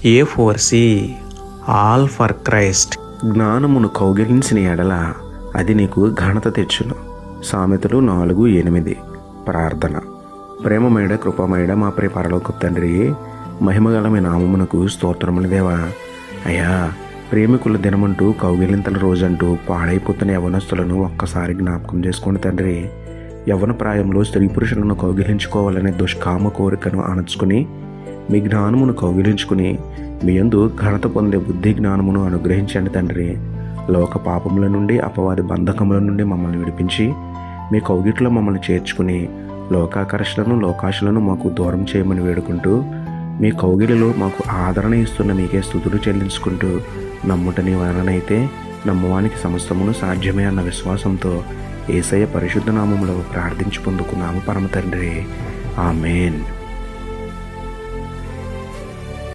A4C all for Christ. జ్ఞానమును కౌగిలించిన ఎడల అది నీకు ఘనత తెచ్చును. సామెతలు 4:8. ప్రార్థన. ప్రేమమేడ కృపమేడ మా ప్రియ పరలోకపు తండ్రి, మహిమగల మీ నామమునకు స్తోత్రములు దేవా. అయ్యా, ప్రేమికుల దినమంటూ కౌగిలింతల రోజంటూ పాడైపోతున్న యవనస్తులను ఒక్కసారి జ్ఞాపకం చేసుకోండి తండ్రి. యవ్వన ప్రాయంలో స్త్రీ పురుషులను కౌగిలించుకోవాలనే దుష్కామ కోరికను అణచుకుని మీ జ్ఞానమును కౌగిలించుకుని మీ యందు ఘనత పొందే బుద్ధి జ్ఞానమును అనుగ్రహించండి తండ్రి. లోక పాపముల నుండి అపవాది బంధకముల నుండి మమ్మల్ని విడిపించి మీ కౌగిట్లో మమ్మల్ని చేర్చుకుని లోకాకర్షలను లోకాశలను మాకు దూరం చేయమని వేడుకుంటూ మీ కౌగిలిలో మాకు ఆదరణ ఇస్తున్న మీకే స్తుతులు చెల్లించుకుంటూ నమ్ముట నీ వలనైతే నమ్మువానికి సమస్తమును సాధ్యమే అన్న విశ్వాసంతో యేసయ్య పరిశుద్ధ నామములో ప్రార్థించి పొందుకున్నాము పరమ తండ్రి. ఆమేన్.